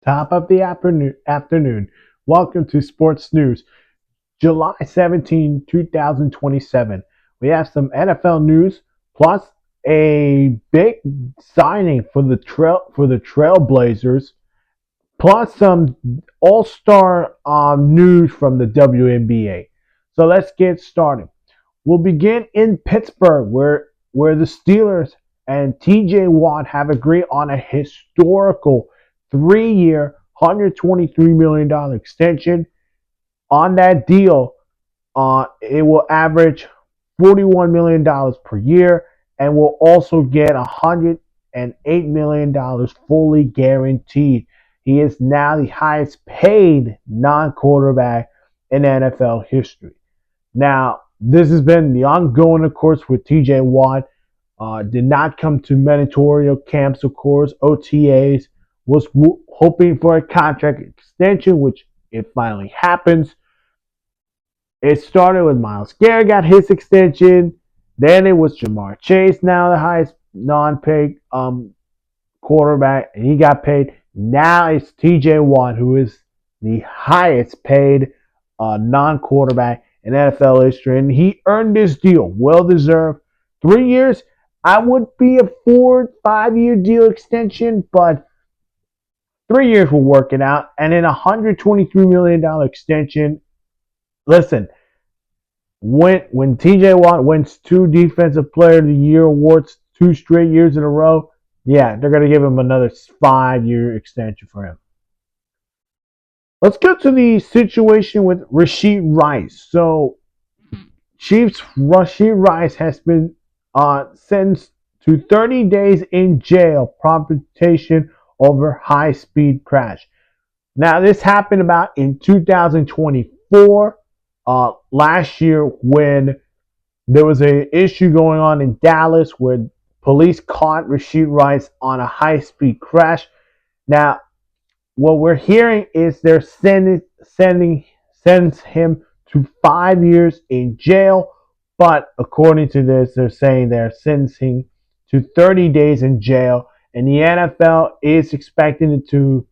Top of the afternoon. Welcome to Sports News, July 17, 2027. We have some NFL news plus a big signing for the Trailblazers, plus some All-Star news from the WNBA. So let's get started. We'll begin in Pittsburgh, where the Steelers and TJ Watt have agreed on a historical 3-year, $123 million extension. On that deal, it will average $41 million per year and will also get $108 million fully guaranteed. He is now the highest paid non-quarterback in NFL history. Now, this has been the ongoing, of course, with TJ Watt. Did not come to mandatory camps, of course, OTAs. Was hoping for a contract extension, which it finally happens. It started with Myles Garrett got his extension. Then it was Jamar Chase, now the highest non-paid quarterback, and he got paid. Now it's TJ Watt, who is the highest paid non-quarterback in NFL history, and he earned this deal, well deserved. 3 years, I would be a 4-5 year deal extension, but 3 years will work it out, and then $123 million extension. Listen, when TJ Watt wins 2 Defensive Player of the Year awards 2 straight years in a row, yeah, they're going to give him another 5-year extension for him. Let's go to the situation with Rashid Rice. So, Chiefs Rashid Rice has been sentenced to 30 days in jail, provocation over high-speed crash. Now, this happened about in 2024, last year, when there was an issue going on in Dallas where police caught Rashid Rice on a high-speed crash. Now, what we're hearing is they're sentence him to 5 years in jail, but according to this, they're saying they're sentencing to 30 days in jail, and the NFL is expecting to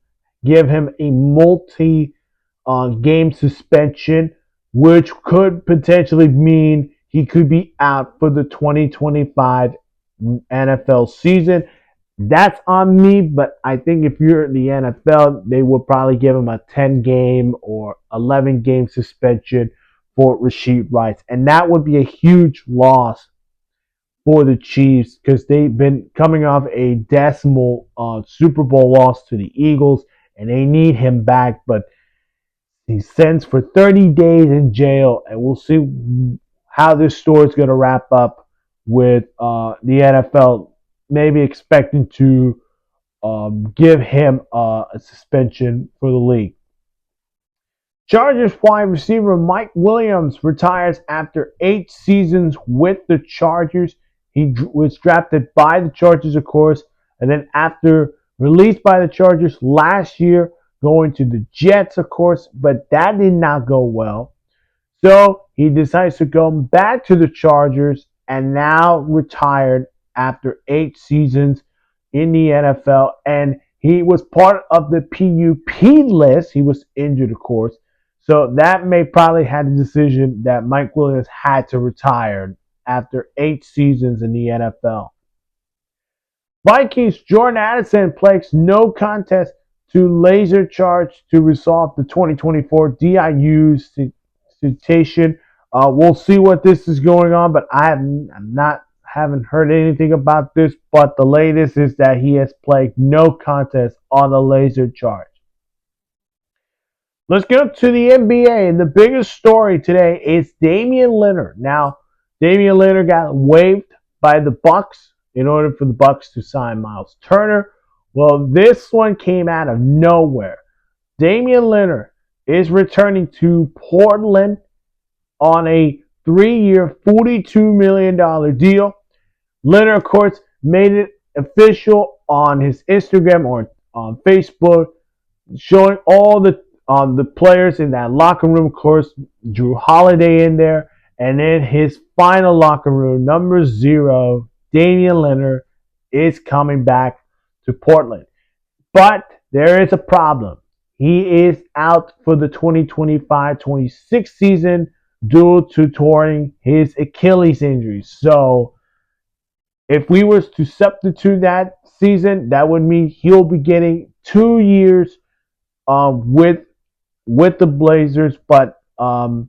give him a multi-game suspension, which could potentially mean he could be out for the 2025 NFL season. That's on me, but I think if you're in the NFL, they would probably give him a 10-game or 11-game suspension for Rashid Rice. And that would be a huge loss for the Chiefs because they've been coming off a decimal Super Bowl loss to the Eagles, and they need him back. But he's sentenced for 30 days in jail, and we'll see how this story is going to wrap up with the NFL maybe expecting to give him a suspension for the league. Chargers wide receiver Mike Williams retires after 8 seasons with the Chargers. He was drafted by the Chargers, of course, and then after released by the Chargers last year, going to the Jets, of course, but that did not go well. So he decides to go back to the Chargers and now retired after 8 seasons in the NFL. And he was part of the PUP list. He was injured, of course. So that may probably have the decision that Mike Williams had to retire after 8 seasons in the NFL. Vikings Jordan Addison pleads no contest to laser charge to resolve the 2024 DIU citation. We'll see what this is going on, but haven't heard anything about this. But the latest is that he has played no contest on the laser charge. Let's get up to the NBA, and the biggest story today is Damian Lillard. Now, Damian Lillard got waived by the Bucks in order for the Bucks to sign Miles Turner. Well, this one came out of nowhere. Damian Lillard is returning to Portland on a 3-year, $42 million deal. Lillard, of course, made it official on his Instagram or on Facebook, showing all the players in that locker room. Of course, Drew Holiday in there. And then his final locker room, number 0, Damian Lillard, is coming back to Portland. But there is a problem. He is out for the 2025-26 season due to touring his Achilles injury. So if we were to substitute that season, that would mean he'll be getting 2 years with the Blazers, but in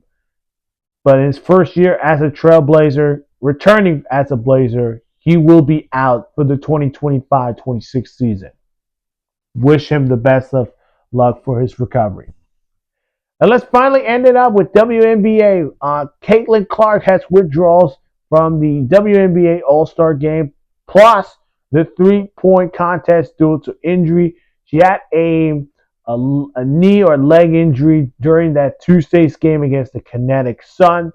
his first year as a Trailblazer, returning as a Blazer, he will be out for the 2025-26 season. Wish him the best of luck for his recovery. And let's finally end it up with WNBA. Caitlin Clark has withdrawals from the WNBA All-Star Game, plus the three-point contest due to injury. She had a knee or leg injury during that Tuesday's game against the Kinetic Sun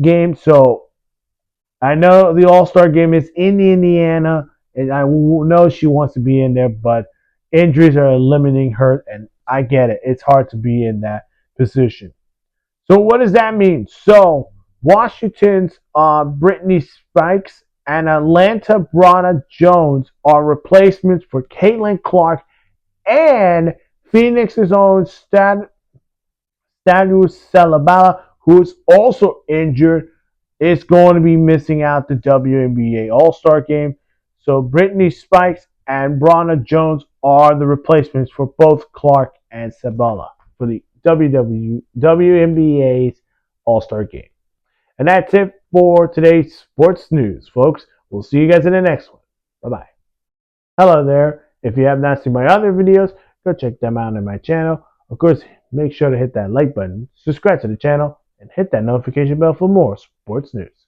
game. So I know the All-Star Game is in Indiana, and I know she wants to be in there, but injuries are limiting her, and I get it. It's hard to be in that position. So what does that mean? So Washington's Brittany Spikes and Atlanta Bronna Jones are replacements for Caitlin Clark, and Phoenix's own Stanu Salabala, who's also injured, is going to be missing out the WNBA All-Star Game. So Brittany Spikes and Bronna Jones are the replacements for both Clark and Sabala for the WNBA's All-Star Game. And that's it for today's sports news, folks. We'll see you guys in the next one. Bye-bye. Hello there. If you have not seen my other videos, go check them out on my channel. Of course, make sure to hit that like button, subscribe to the channel, and hit that notification bell for more sports news.